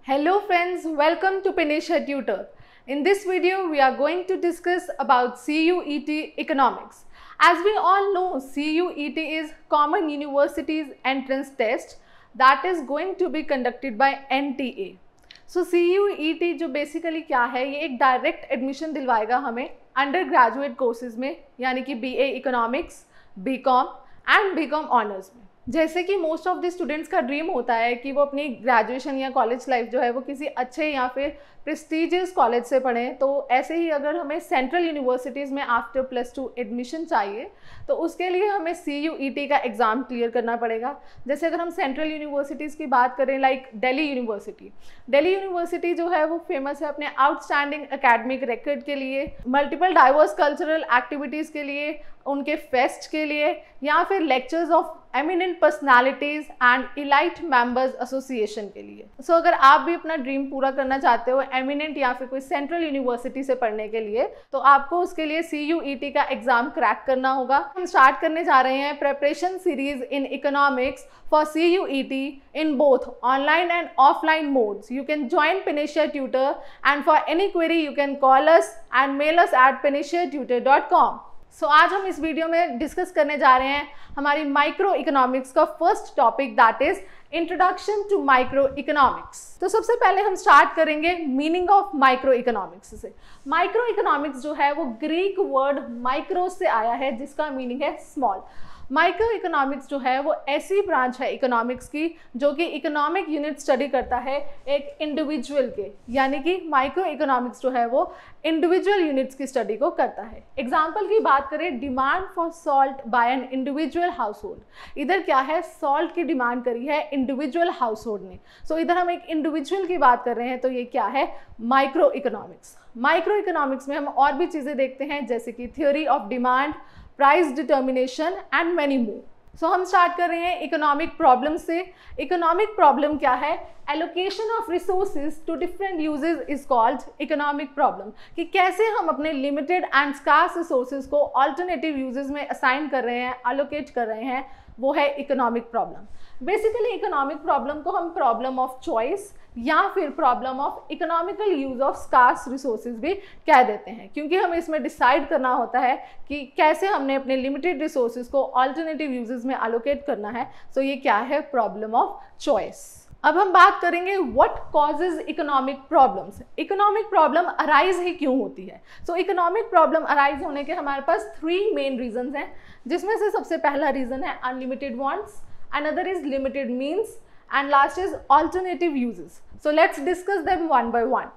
Hello friends, welcome to Pinisha Tutor. In this video, we are going to discuss about CUET economics. As we all know, CUET is Common Universities Entrance Test that is going to be conducted by NTA. So CUET जो basically क्या है, ये एक direct admission दिलवाएगा हमें under graduate courses में, यानी कि BA economics, BCom and BCom honours में। जैसे कि मोस्ट ऑफ द स्टूडेंट्स का ड्रीम होता है कि वो अपनी ग्रेजुएशन या कॉलेज लाइफ जो है वो किसी अच्छे या फिर प्रेस्टीजियस कॉलेज से पढ़ें, तो ऐसे ही अगर हमें सेंट्रल यूनिवर्सिटीज़ में आफ्टर +2 एडमिशन चाहिए तो उसके लिए हमें CUET का एग्ज़ाम क्लियर करना पड़ेगा। जैसे अगर हम सेंट्रल यूनिवर्सिटीज़ की बात करें, लाइक दिल्ली यूनिवर्सिटी जो है वो फेमस है अपने आउटस्टैंडिंग एकेडमिक रिकॉर्ड के लिए, मल्टीपल डाइवर्स कल्चरल एक्टिविटीज़ के लिए, उनके फेस्ट के लिए, या फिर lectures of eminent personalities and elite members association के लिए। सो अगर आप भी अपना ड्रीम पूरा करना चाहते हो एमिनेंट या फिर कोई सेंट्रल यूनिवर्सिटी से पढ़ने के लिए, तो आपको उसके लिए CUET का एग्जाम क्रैक करना होगा। हम स्टार्ट करने जा रहे हैं preparation series in economics for CUET in both online and offline modes. You can join Pinisha Tutor, and for any query you can call us and mail us at pinishaTutor.com. सो आज हम इस video में discuss करने जा रहे हैं हमारी micro economics का first topic, that is introduction to micro economics. तो सबसे पहले हम स्टार्ट करेंगे मीनिंग ऑफ माइक्रो इकोनॉमिक्स से। माइक्रो इकोनॉमिक्स जो है वो ग्रीक वर्ड माइक्रो से आया है, जिसका मीनिंग है स्मॉल। माइक्रो इकोनॉमिक्स जो है वो ऐसी ब्रांच है इकोनॉमिक्स की जो कि इकोनॉमिक यूनिट स्टडी करता है एक इंडिविजुअल के, यानी कि माइक्रो इकोनॉमिक्स जो है वो इंडिविजुअल यूनिट्स की स्टडी को करता है। एग्जाम्पल की बात करें, demand for salt by an individual house hold. इधर क्या है, सॉल्ट की डिमांड करी है इंडिविजुअल हाउस होल्ड ने। सो इधर हम एक इंडिविजुअल की बात कर रहे हैं, तो ये क्या है, माइक्रो इकोनॉमिक्स। माइक्रो इकोनॉमिक्स में हम और भी चीज़ें देखते हैं, जैसे कि theory of demand, price determination and many more. So हम स्टार्ट कर रहे हैं इकोनॉमिक प्रॉब्लम से। इकोनॉमिक प्रॉब्लम क्या है, allocation of resources to different uses is called economic problem. कि कैसे हम अपने लिमिटेड एंड स्कार्स रिसोर्सेज को अल्टरनेटिव यूजेस में असाइन कर रहे हैं, एलोकेट कर रहे हैं, वो है economic problem. Basically economic problem को हम प्रॉब्लम ऑफ चॉइस या फिर problem of economical use of scarce resources भी कह देते हैं, क्योंकि हमें इसमें डिसाइड करना होता है कि कैसे हमने अपने लिमिटेड रिसोर्सेज को अल्टरनेटिव यूजेस में एलोकेट करना है। सो ये क्या है, प्रॉब्लम ऑफ चॉइस। अब हम बात करेंगे what causes economic problems. Economic problem arise ही क्यों होती है। सो इकोनॉमिक प्रॉब्लम अराइज होने के हमारे पास 3 मेन रीजंस हैं, जिसमें से सबसे पहला रीजन है unlimited wants, another is limited means, and last is alternative uses. So let's discuss them one by one.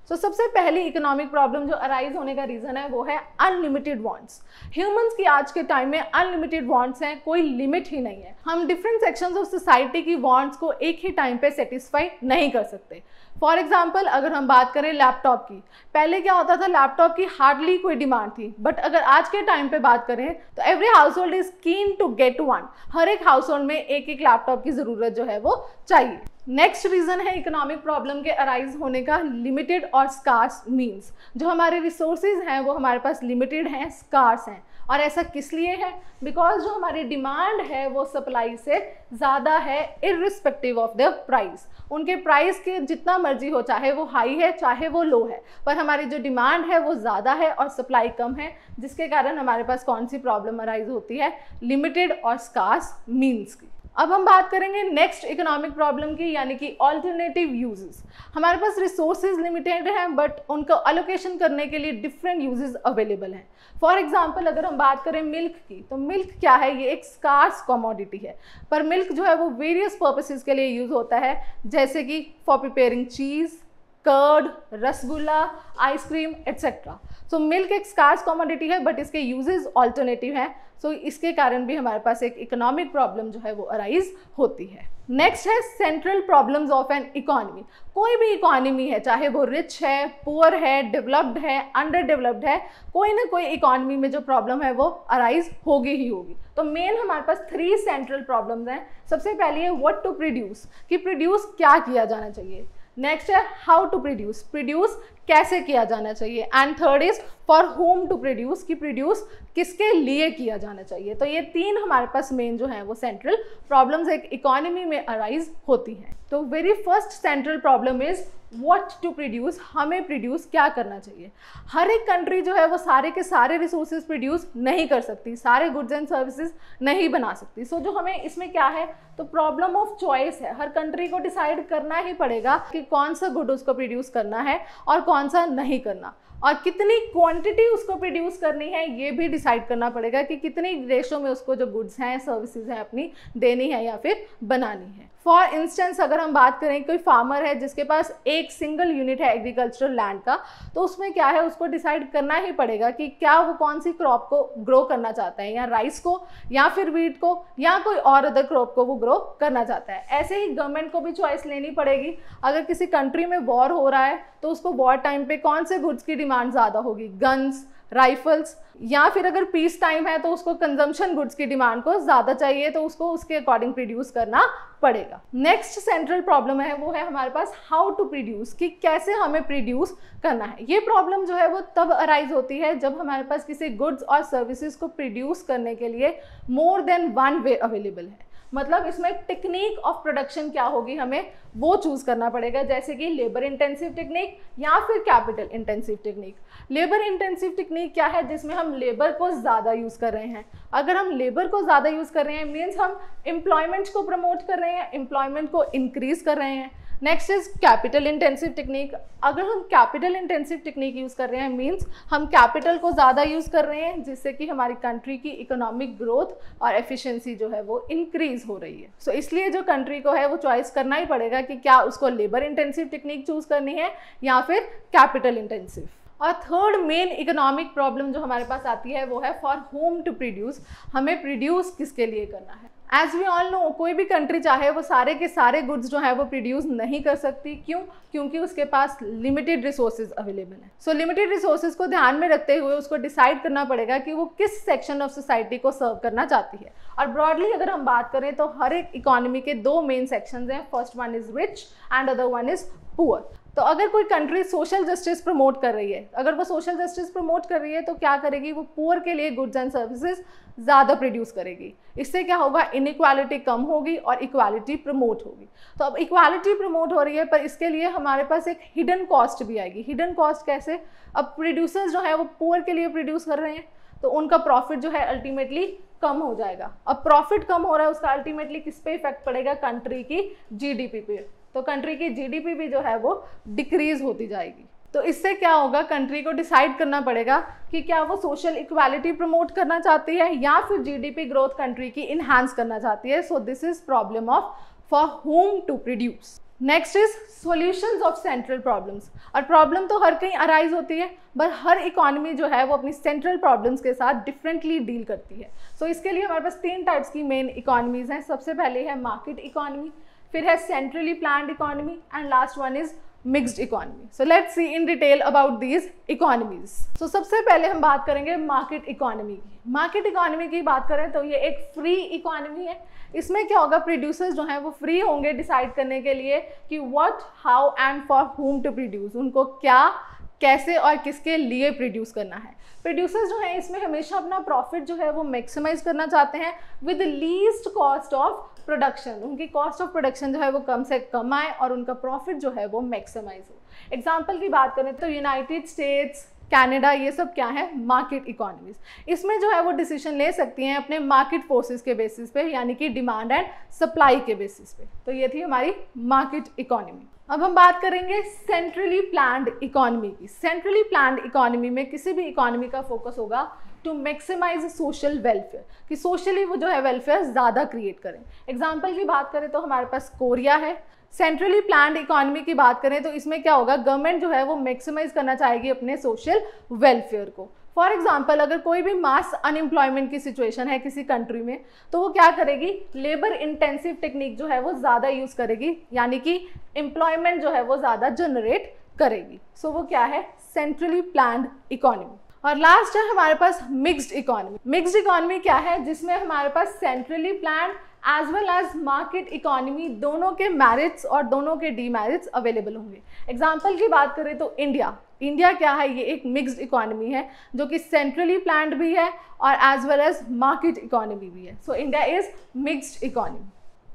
So सबसे पहली इकोनॉमिक प्रॉब्लम जो अराइज होने का रीजन है वो है अनलिमिटेड वांट्स। ह्यूमंस की आज के टाइम में अनलिमिटेड वांट्स हैं, कोई लिमिट ही नहीं है। हम डिफरेंट सेक्शंस ऑफ सोसाइटी की वांट्स को एक ही टाइम पे सेटिस्फाई नहीं कर सकते। फॉर एग्जाम्पल अगर हम बात करें लैपटॉप की, पहले क्या होता था, लैपटॉप की हार्डली कोई डिमांड थी, बट अगर आज के टाइम पे बात करें तो every household is keen to get one. हर एक हाउस होल्ड में एक एक लैपटॉप की ज़रूरत जो है वो चाहिए। नेक्स्ट रीजन है इकोनॉमिक प्रॉब्लम के अराइज होने का लिमिटेड और स्कार्स मीन्स। जो हमारे रिसोर्सेज हैं वो हमारे पास लिमिटेड हैं, स्कार्स हैं। और ऐसा किस लिए है, बिकॉज जो हमारी डिमांड है वो सप्लाई से ज़्यादा है इर्रिस्पेक्टिव ऑफ द प्राइस। उनके प्राइस के जितना मर्जी हो, चाहे वो हाई है चाहे वो लो है, पर हमारी जो डिमांड है वो ज़्यादा है और सप्लाई कम है, जिसके कारण हमारे पास कौन सी प्रॉब्लम अराइज होती है, लिमिटेड और स्कार्स मीन्स की। अब हम बात करेंगे नेक्स्ट इकोनॉमिक प्रॉब्लम की, यानी कि अल्टरनेटिव यूजेस। हमारे पास रिसोर्सेज लिमिटेड हैं, बट उनको अलोकेशन करने के लिए डिफरेंट यूजेस अवेलेबल हैं। फॉर एग्जांपल अगर हम बात करें मिल्क की, तो मिल्क क्या है, ये एक स्कार्स कमोडिटी है, पर मिल्क जो है वो वेरियस पर्पसेस के लिए यूज होता है, जैसे कि for preparing cheese, curd, rasgulla, ice cream etcetera. So milk एक स्कार्स कमोडिटी है, बट इसके यूजेस अल्टरनेटिव हैं। सो इसके कारण भी हमारे पास एक इकोनॉमिक प्रॉब्लम जो है वो अराइज होती है। नेक्स्ट है central problems of an economy. कोई भी इकोनॉमी है, चाहे वो रिच है, पुअर है, डेवलप्ड है, अंडर डेवलप्ड है, कोई ना कोई इकोनॉमी में जो प्रॉब्लम है वो अराइज होगी ही होगी। तो मेन हमारे पास 3 सेंट्रल प्रॉब्लम्स हैं। सबसे पहली है व्हाट टू प्रोड्यूस, कि प्रोड्यूस क्या किया जाना चाहिए। नेक्स्ट है हाउ टू प्रोड्यूस, प्रोड्यूस कैसे किया जाना चाहिए, and third is for whom to produce, कि प्रोड्यूस किसके लिए किया जाना चाहिए। तो ये तीन हमारे पास मेन जो है वो सेंट्रल प्रॉब्लम्स एक इकोनॉमी में अराइज होती हैं। तो very first central problem is what to produce, हमें प्रोड्यूस क्या करना चाहिए। हर एक कंट्री जो है वो सारे के सारे रिसोर्सेज प्रोड्यूस नहीं कर सकती, सारे गुड्स एंड सर्विसेज नहीं बना सकती। सो जो हमें इसमें क्या है, तो प्रॉब्लम ऑफ चॉइस है। हर कंट्री को डिसाइड करना ही पड़ेगा कि कौन सा गुड उसको प्रोड्यूस करना है और कौन सा नहीं करना, और कितनी क्वांटिटी उसको प्रोड्यूस करनी है ये भी डिसाइड करना पड़ेगा कि कितनी रेशो में उसको जो गुड्स हैं सर्विसेज हैं अपनी देनी है या फिर बनानी है। फॉर इंस्टेंस अगर हम बात करें, कोई फार्मर है जिसके पास एक सिंगल यूनिट है एग्रीकल्चरल लैंड का, तो उसमें क्या है, उसको डिसाइड करना ही पड़ेगा कि क्या वो कौन सी क्रॉप को ग्रो करना चाहता है, या राइस को या फिर वीट को या कोई और अदर क्रॉप को वो ग्रो करना चाहता है। ऐसे ही गवर्नमेंट को भी चॉइस लेनी पड़ेगी। अगर किसी कंट्री में वॉर हो रहा है तो उसको वॉर टाइम पे कौन से गुड्स की डिमांड ज़्यादा होगी, गन्स, राइफल्स, या फिर अगर पीस टाइम है तो उसको कंजम्पशन गुड्स की डिमांड को ज़्यादा चाहिए तो उसको उसके अकॉर्डिंग प्रोड्यूस करना पड़ेगा। नेक्स्ट सेंट्रल प्रॉब्लम है वो है हमारे पास हाउ टू प्रोड्यूस, कि कैसे हमें प्रोड्यूस करना है। ये प्रॉब्लम जो है वो तब अराइज होती है जब हमारे पास किसी गुड्स और सर्विसेज को प्रोड्यूस करने के लिए more than one way available है। मतलब इसमें टेक्निक ऑफ प्रोडक्शन क्या होगी, हमें वो चूज करना पड़ेगा, जैसे कि लेबर इंटेंसिव टेक्निक या फिर capital intensive technique. Labour intensive technique क्या है, जिसमें हम लेबर को ज़्यादा यूज़ कर रहे हैं। अगर हम लेबर को ज़्यादा यूज़ कर रहे हैं मीन्स हम एम्प्लॉयमेंट को प्रमोट कर रहे हैं, एम्प्लॉयमेंट को इंक्रीज कर रहे हैं। Next is capital intensive technique. अगर हम कैपिटल इंटेंसिव टेक्निक यूज़ कर रहे हैं मीन्स हम कैपिटल को ज़्यादा यूज़ कर रहे हैं, जिससे कि हमारी कंट्री की इकोनॉमिक ग्रोथ और एफिशिएंसी जो है वो इंक्रीज हो रही है। सो इसलिए जो कंट्री को है वो चॉइस करना ही पड़ेगा कि क्या उसको लेबर इंटेंसिव टेक्निक चूज़ करनी है या फिर कैपिटल इंटेंसिव। और थर्ड मेन इकोनॉमिक प्रॉब्लम जो हमारे पास आती है वो है फॉर होम टू प्रोड्यूस, हमें प्रोड्यूस किसके लिए करना है। एज वी ऑल नो, कोई भी कंट्री चाहे वो सारे के सारे गुड्स जो है वो प्रोड्यूस नहीं कर सकती। क्यों? क्योंकि उसके पास लिमिटेड रिसोर्सेज अवेलेबल है। सो लिमिटेड रिसोर्सेज को ध्यान में रखते हुए उसको डिसाइड करना पड़ेगा कि वो किस सेक्शन ऑफ सोसाइटी को सर्व करना चाहती है। और ब्रॉडली अगर हम बात करें तो हर एक इकोनॉमी के दो मेन सेक्शंस हैं, first one is rich and other one is poor. तो अगर कोई कंट्री सोशल जस्टिस प्रमोट कर रही है, अगर वो सोशल जस्टिस प्रमोट कर रही है तो क्या करेगी, वो पुअर के लिए गुड्स एंड सर्विसेज ज़्यादा प्रोड्यूस करेगी। इससे क्या होगा, इनइक्वालिटी कम होगी और इक्वालिटी प्रमोट होगी। तो अब इक्वालिटी प्रमोट हो रही है, पर इसके लिए हमारे पास एक हिडन कॉस्ट भी आएगी। हिडन कॉस्ट कैसे? अब प्रोड्यूसर्स जो है वो पुअर के लिए प्रोड्यूस कर रहे हैं तो उनका प्रॉफिट जो है अल्टीमेटली कम हो जाएगा। अब प्रॉफिट कम हो रहा है, उसका अल्टीमेटली किस पे इफेक्ट पड़ेगा, कंट्री की जीडीपी पे। तो कंट्री की जीडीपी भी जो है वो डिक्रीज होती जाएगी। तो इससे क्या होगा, कंट्री को डिसाइड करना पड़ेगा कि क्या वो सोशल इक्वालिटी प्रमोट करना चाहती है या फिर जीडीपी ग्रोथ कंट्री की इनहांस करना चाहती है। So this is problem of for whom to produce. Next is solutions of central problems. और प्रॉब्लम तो हर कहीं अराइज होती है, पर हर इकोनॉमी जो है वो अपनी सेंट्रल प्रॉब्लम्स के साथ डिफरेंटली डील करती है। सो इसके लिए हमारे पास तीन टाइप्स की मेन इकोनॉमीज हैं। सबसे पहले है मार्केट इकोनॉमी, फिर है centrally planned economy and last one is mixed economy. So let's see in detail about these economies. सो सबसे पहले हम बात करेंगे मार्केट इकोनॉमी की। मार्केट इकोनॉमी की बात करें तो ये एक फ्री इकोनॉमी है। इसमें क्या होगा, प्रोड्यूसर्स जो हैं वो फ्री होंगे डिसाइड करने के लिए कि what, how and for whom to produce, उनको क्या, कैसे और किसके लिए प्रोड्यूस करना है। प्रोड्यूसर्स जो हैं इसमें हमेशा अपना प्रॉफिट जो है वो मैक्सिमाइज करना चाहते हैं with least cost of production. उनकी कॉस्ट ऑफ प्रोडक्शन जो है वो कम से कम आए और उनका प्रॉफिट जो है वो मैक्सिमाइज हो। एग्जाम्पल की बात करें तो यूनाइटेड स्टेट्स, कनाडा, ये सब क्या है, मार्केट इकोनॉमीज। इसमें जो है वो डिसीजन ले सकती हैं अपने मार्केट फोर्सेस के बेसिस पे, यानी कि डिमांड एंड सप्लाई के बेसिस पे। तो ये थी हमारी मार्केट इकोनॉमी। अब हम बात करेंगे सेंट्रली प्लान्ड इकोनॉमी की। सेंट्रली प्लान्ड इकोनॉमी में किसी भी इकोनॉमी का फोकस होगा टू मैक्सिमाइज सोशल वेलफेयर, कि सोशली वो जो है वेलफेयर ज़्यादा क्रिएट करें। एग्जाम्पल की बात करें तो हमारे पास कोरिया है। सेंट्रली प्लान्ड इकोनॉमी की बात करें तो इसमें क्या होगा, गवर्नमेंट जो है वो मैक्सिमाइज करना चाहेगी अपने सोशल वेलफेयर को। फॉर एग्जाम्पल अगर कोई भी मास अनएम्प्लॉयमेंट की सिचुएशन है किसी कंट्री में तो वो क्या करेगी, लेबर इंटेंसिव टेक्निक जो है वो ज़्यादा यूज़ करेगी, यानी कि एम्प्लॉयमेंट जो है वो ज़्यादा जनरेट करेगी। सो वो क्या है, सेंट्रली प्लान्ड इकोनॉमी। और लास्ट है हमारे पास मिक्स्ड इकोनॉमी। मिक्स्ड इकोनॉमी क्या है, जिसमें हमारे पास centrally planned as well as market economy दोनों के मेरिट्स और दोनों के डीमेरिट्स अवेलेबल होंगे। एग्जाम्पल की बात करें तो इंडिया इंडिया क्या है, ये एक मिक्स्ड इकोनॉमी है जो कि सेंट्रली प्लान्ड भी है और as well as market economy भी है. So India is mixed economy.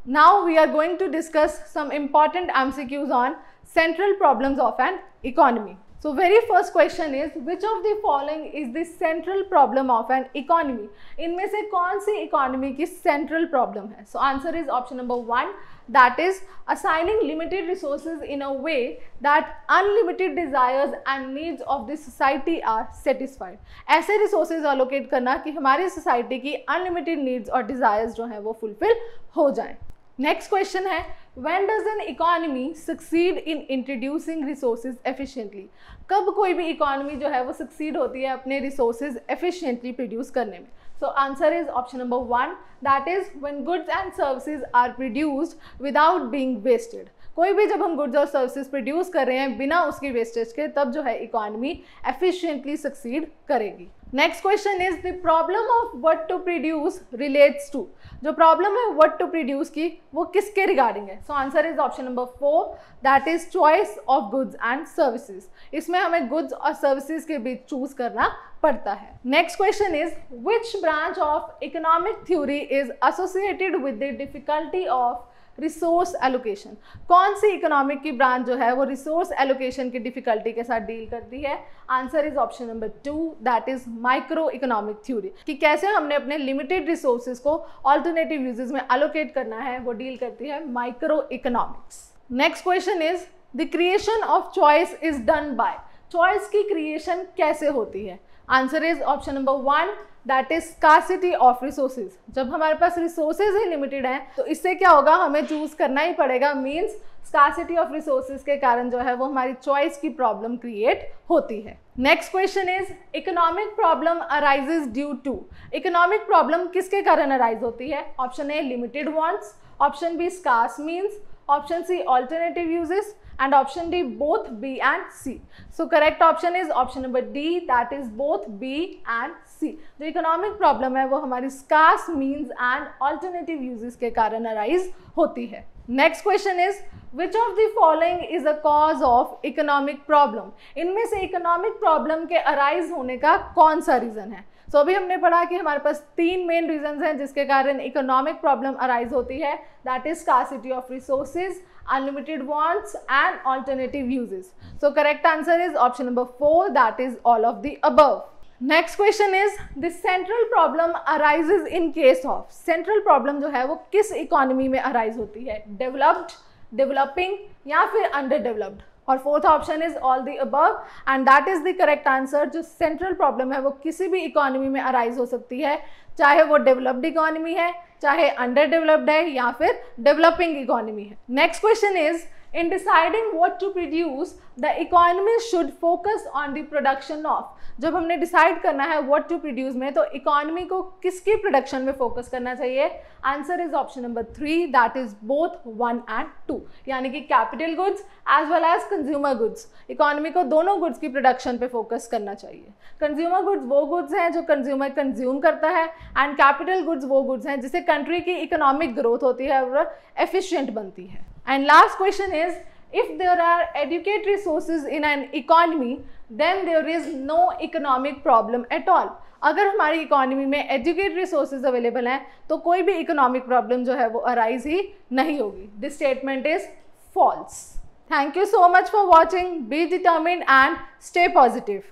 Now we are going to discuss some important MCQs on central problems of an economy. So very first question is, which of the following is the central problem of an economy? इनमें से कौन सी economy की central problem है? So answer is option number 1, that is assigning limited resources in a way that unlimited desires and needs of the society are satisfied. ऐसे resources allocate करना कि हमारी society की unlimited needs और desires जो हैं वो fulfill हो जाएं. नेक्स्ट क्वेश्चन है, when does an economy succeed in introducing resources efficiently? कब कोई भी इकोनॉमी जो है वो सक्सीड होती है अपने रिसोर्सेज एफिशिएंटली प्रोड्यूस करने में? So answer is option number 1, that is when goods and services are produced without being wasted. कोई भी जब हम गुड्स और सर्विसेज प्रोड्यूस कर रहे हैं बिना उसकी वेस्टेज के, तब जो है इकोनॉमी एफिशिएंटली सक्सीड करेगी. Next question is the problem of what to produce relates to. जो प्रॉब्लम है व्हाट टू प्रोड्यूस की, वो किसके रिगार्डिंग है? So answer is option number 4, that is choice of goods and services. इसमें हमें goods और सर्विसेज के बीच चूज करना पड़ता है. Next question is, which branch of economic theory is associated with the difficulty of resource allocation? कौन सी economic की branch जो है वो रिसोर्स एलोकेशन की डिफिकल्टी के साथ डील करती है? Answer is option number 2, that is micro economic theory. कि कैसे हमने अपने लिमिटेड रिसोर्सेज को ऑल्टरनेटिव यूजेस में एलोकेट करना है, वो डील करती है micro economics. Next question is, the creation of choice is done by. Choice की क्रिएशन कैसे होती है? Answer is option number 1, that is scarcity of resources. जब हमारे पास रिसोर्सेज ही लिमिटेड हैं तो इससे क्या होगा, हमें चूज करना ही पड़ेगा. मीन्स स्कार्सिटी ऑफ रिसोर्सेज के कारण जो है वो हमारी चॉइस की प्रॉब्लम क्रिएट होती है. Next question is, economic problem arises due to. Economic problem किसके कारण अराइज होती है? Option a limited wants, option b scarce means, option c alternative uses, and option D both B and C. So correct option is option number D, that is both B and C. जो economic problem है वो हमारी scarce means and alternative uses के कारण arise होती है. Next question is, which of the following is a cause of economic problem? इनमें से इकोनॉमिक प्रॉब्लम के अराइज होने का कौन सा रीजन है? सो अभी हमने पढ़ा कि हमारे पास 3 मेन रीजंस हैं जिसके कारण इकोनॉमिक प्रॉब्लम अराइज होती है, that is scarcity of resources, unlimited wants and alternative uses. So correct answer is option number 4, that is all of the above. Next question is, the central problem arises in case of. Central problem जो है वो किस economy में arise होती है? Developed, developing या फिर under developed? और fourth option is all the above and that is the correct answer. जो सेंट्रल प्रॉब्लम है वो किसी भी इकोनॉमी में अराइज हो सकती है, चाहे वो डेवलप्ड इकोनॉमी है, चाहे अंडर डेवलप्ड है या फिर डेवलपिंग इकोनॉमी है. Next question is, in deciding what to produce, the economy should focus on the production of. जब हमने डिसाइड करना है what to produce में, तो इकोनॉमी को किसकी प्रोडक्शन में फोकस करना चाहिए? Answer is option number 3, that is both 1 and 2, यानी कि capital goods as well as consumer goods. Economy को दोनों गुड्स की प्रोडक्शन पे फोकस करना चाहिए. कंज्यूमर गुड्स वो गुड्स हैं जो कंज्यूमर कंज्यूम करता है एंड कैपिटल गुड्स वो गुड्स हैं जिससे कंट्री की इकोनॉमिक ग्रोथ होती है और एफिशिएंट बनती है. And last question is, if there are adequate resources in an economy, then there is no economic problem at all. अगर हमारी इकोनॉमी में एजुकेट रिसोर्सेज अवेलेबल हैं तो कोई भी इकोनॉमिक प्रॉब्लम जो है वो अराइज ही नहीं होगी. This statement is false. Thank you so much for watching. Be determined and stay positive.